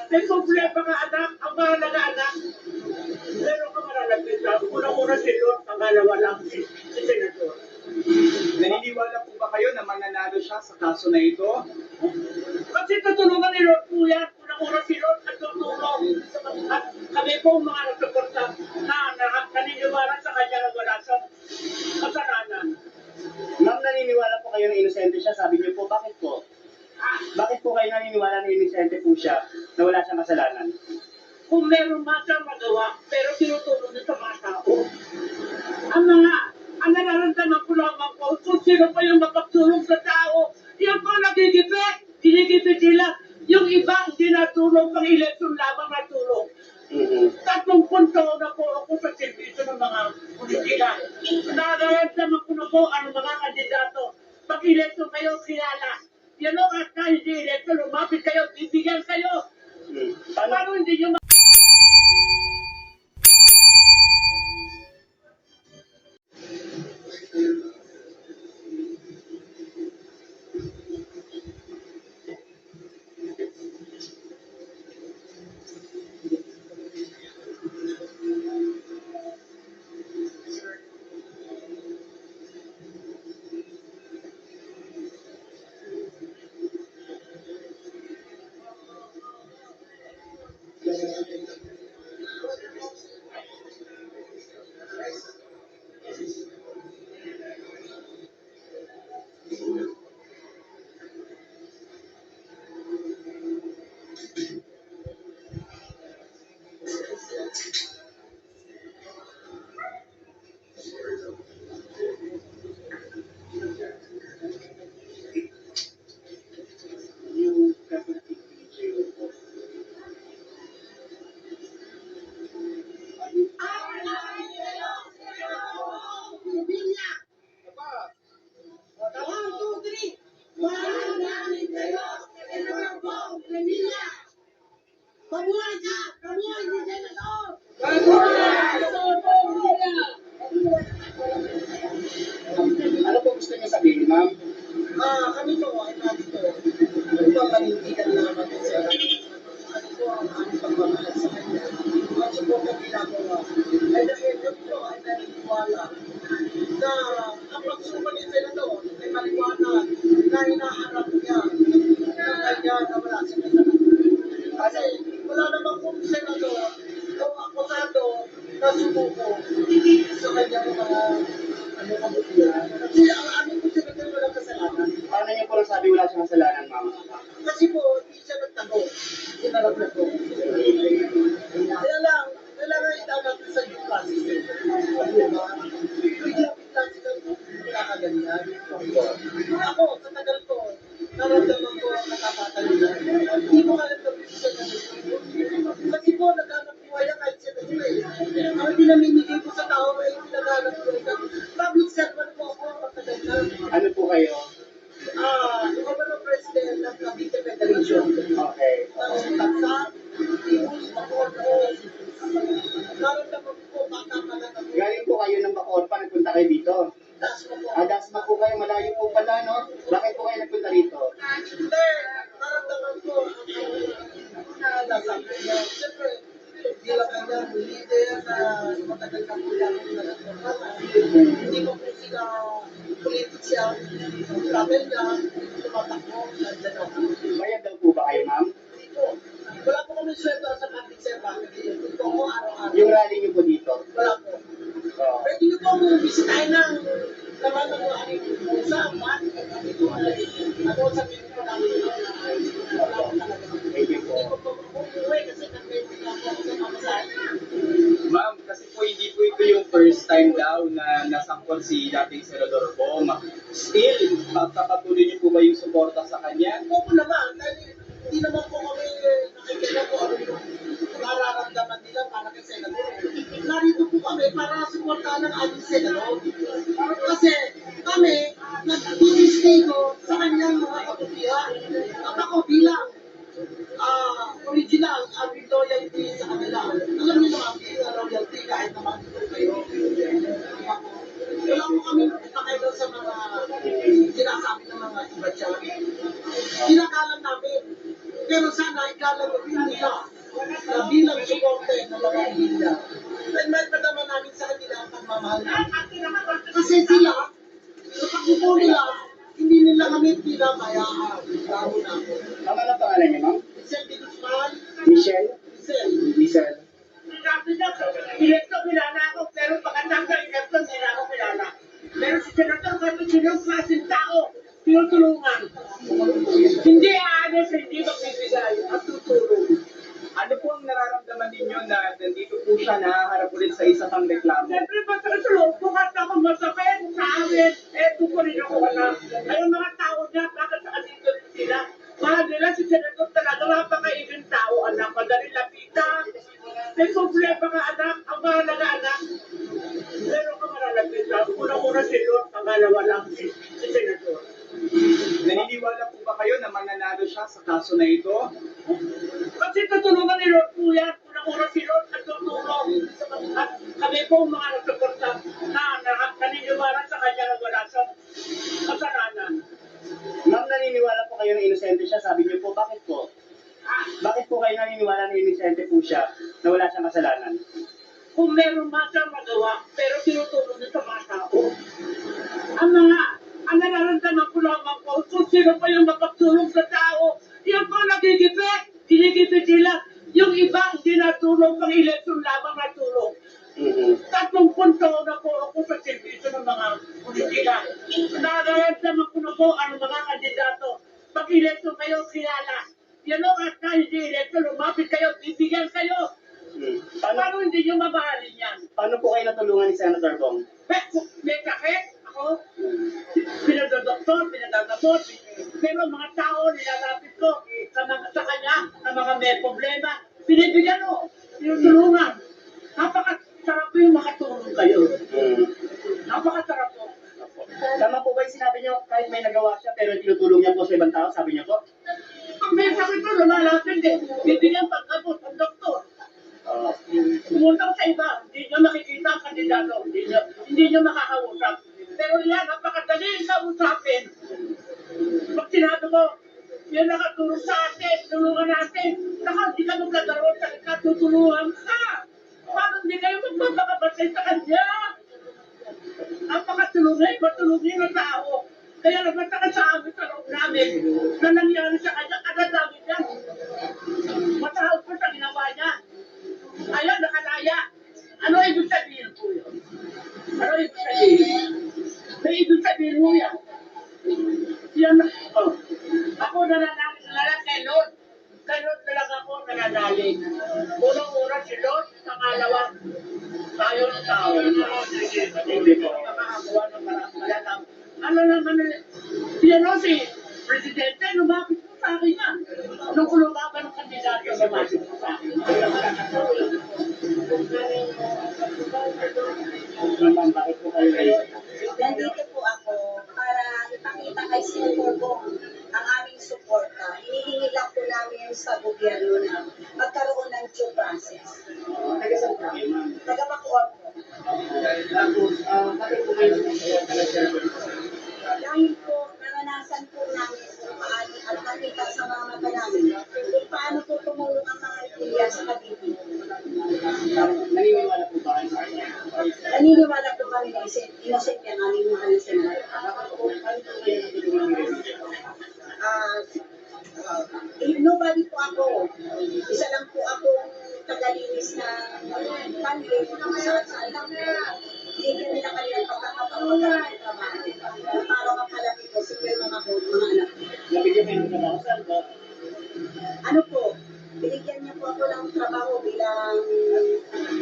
May problema ka anak, ang mahalaga anak. Pero ka malalapit lang. Una-una si Lord, pangalawa lang si Senador. Naniniwala po ba kayo na mananalo siya sa kaso na ito? Kasi tutulungan ni Lord po yan. Una-una si Lord at tutulong. At kami po mga nagsuporta na naniniwala sa kanya na wala sa kasalanan. Ma'am, naniniwala po kayo na inosente siya? Sabi niyo po, bakit po? Bakit po kayo naniniwala na inosente po siya na wala siyang kasalanan? Kung meron man siyang magawa, pero tinutulong niya sa mga tao. Ang nararamdaman ko lamang po, kung sino pa yung mapagtulong sa tao, yung po nagigipit, ginigipit nila. Yung iba, hindi natulong, pang election lamang natulong. 30 na po ako sa servisyo ng mga politika. Nararamdaman ko na po ang mga kandidato. Pag election kayo, kilala. Yan o, at na hindi election, lumapit kayo, bibigyan kayo. Paano hindi nyo Ano po gusto niyo sabihin, ma'am? Kami po ay nandito. Nagpapanindigan naman siya. Ano po ang aming pagmamahal sa kanya. At siya po ang ginagawa. Ay dahil kami po ay naniniwala na ang pagsuman ni Senador ay maliwanag na hinaharap niya na kanya na wala sa kasalanan. Kasi wala namang kung Senador o akusado na sumuko sa kanyang mga kabutihan. Kasi ang aming po Senador walang kasalanan. Paano niyo po nasabi wala siyang kasalanan, ma'am? Kasi po, hindi siya nagtanong. Sinarap na po. Kaya lang, kailangan itaw natin sa due process. Diba? Bigla-bigla sila nakaganyan. Ako, sa tagal ko, naramdaman ko ang nakakatalina. Hindi mo alam na siya na kasi po, naghanap buhay ang kahit siya na sila eh. Ang pinamimigay ko sa tao ay naghanap buhay ka. Public servant po ako, matagal na. Ano po kayo? Governor President ng Cavite Federation. Okay. Bansa, Imus, Bacolco, naramdaman ko bata pa lang ako. Galing po kayo ng Bacoor pa, nagpunta kayo dito. Dasma po. Dasma po kayo, malayo po pala, no? Bakit po kayo nagpunta dito? Hindi, naramdaman ko ang nasabi niya. Siyempre, bilang kanyang leader na matagal na po lang hindi ko po sila politician travel niya, tumatakbo, nandiyan ako. Bayad daw po ba kayo, ma'am? Hindi po. Wala po kami sweldo sa public servant. Ito ko araw-araw. Yung rally niyo po dito? Wala po. Pwede niyo po bisitahin ng naman ng mga sa mat. Ano sabihin ko namin wala ko talaga. Thank you po. Hindi ko po umuwi kasi nag-20 lang po ako sa pamasahe. Ma'am, kasi po hindi po ito yung first time daw na nasangkot si dating Senador Bong. Still, pagpapatuloy niyo po ba yung suporta sa kanya? Opo naman, dahil hindi naman po kami nakikita po ano yung nararamdaman nila para kay Senador. Narito po kami para suportahan ng ating Senador. Kasi kami, nag-iistigo sa kanyang mga kabutihan. At ako bilang original ang loyalty sa kanila. Alam niyo naman, ang loyalty kahit naman ito kayo. Wala po kami nakailan sa mga sinasabi ng mga iba dyan. Kinakalan namin. Pero sana ikalang din nila ng mga Hilda. At madama namin sa kanila ang pagmamahal namin. Kasi sila, sa pagbubo nila, hindi nila kami pinabayaan. Lalo na ako. Ma'am, ano pangalan niyo, ma'am? Michelle de Guzman, Michelle? Michelle. Michelle. Sabi niya, eleksyon kilala ako, pero pagkatapos ng eleksyon, hindi na ako kilala. Pero si Senator Catucino, yung klaseng tao, tinutulungan. Hindi aalis, hindi magbibigay at tutulong. Ano po ang nararamdaman ninyo na nandito po siya nahaharap ulit sa isa pang reklamo? Siyempre, masakit sa loob ko, kahit ako masakit sa amin, ko rin ako anak. Ay, yung mga tao niya, bakit sa andito rin sila? Mahal nila si Senator talaga, napakaibig tao, anak. Madali lapitan. May problema ka, anak. Ang mahalaga, anak. Pero ka malalapitan. Una-una si Lord, pangalawa lang si Senator. Naniniwala po ba kayo na mananalo siya sa kaso na ito? Kasi tutulungan ni Lord po yan. Unang-una si Lord at tutulong. At kami po mga nagsuporta na naniniwala sa kanya na wala sa kasalanan. Ma'am, naniniwala po kayo na inosente siya. Sabi niyo po, bakit po? Bakit po kayo naniniwala na inosente po siya na wala siyang kasalanan? Kung meron man siyang magawa, pero tinutulong niya sa mga tao. Ang nararamdaman ko lamang po, kung sino pa yung makatulong sa tao, yan po nagigipit, ginigipit nila. Yung iba, hindi natulong, pang eleksyon lamang natulong. 30 na po ako sa servisyo ng mga politika. Nararamdaman ko na po ang mga kandidato. Pag eleksyon kayo, kilala. Yan o, at na hindi eleksyon, lumapit kayo, bibigyan kayo. Paano hindi nyo mamahalin yan? Paano po kayo natulungan ni Senator Bong? May sakit, ako, pinagdodoktor, pinagagamot, pero mga tao nilalapit ko sa kanya, sa mga may problema, binibigyan mo, tinutulungan. Napakasarap po yung makatulong kayo. Napakasarap po. Tama po ba yung sinabi niyo kahit may nagawa siya pero tinutulong niya po sa ibang tao? Sabi niyo po? Pag may sakit ko, lumalapit din. Bibigyan pagkabot ang doktor. Pumunta ko sa iba, hindi nyo makikita ang kandidato, hindi nyo makakausap. Pero yan, napakadali kausapin. Pag sinabi ko, yan nakatulong sa atin, tulungan natin. Saka hindi ka magkagaroon sa ikatutulungan ka. Paano hindi kayo magpapakabatay sa kanya? Napakatulungin, matulungin na tao. Kaya nagmataka sa amin sa loob namin na nangyari sa kanya, agad-dami yan. Matahal ko sa ginawa niya. Ayaw, nakalaya. Ano ibig sabihin po yun? Ano ibig sabihin? May ibig sabihin mo yan. Yan, ako nananalig kay Lord. Kay Lord talaga ako nananalig. Unang-una si Lord, pangalawa, tayo ng tao. Hindi ko makakakuha ng malatang. Ano naman, yan o si Presidente, lumapit po sa akin na. Nung kulumaban ng kandidato, lumapit po sa akin. Ma'am, bakit po kayo Nandito po ako para ipakita kay Senator Bong ang aming suporta. Hinihingi lang po namin sa gobyerno na magkaroon ng due process. Taga-saan po kayo, ma'am? Taga-Bacoor po. Tapos, bakit po kayo nag-share? Dahil po, naranasan po namin kung paano at nakita sa mga mata namin kung paano po tumulong ang mga Ipilya sa Cavite. Naniniwala po ba kayo sa kanya? Naniniwala po kami na innocent ang aming mahal na Senator. Bakit po kayo natulungan ni Rene? Nobody po ako. Isa lang po ako tagalinis na kanil sa lang bigyan nila kanilang pagkakataon ng trabaho. Para mapalaki ko, sige mga anak. Nabigyan kayo ng trabaho, saan po? Ano po, binigyan niya po ako ng trabaho bilang,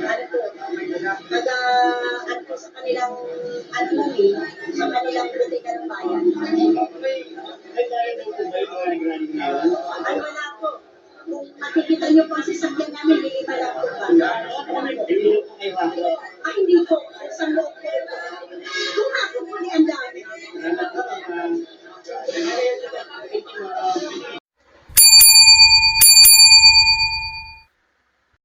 ano po, ano po sa kanilang, sa kanilang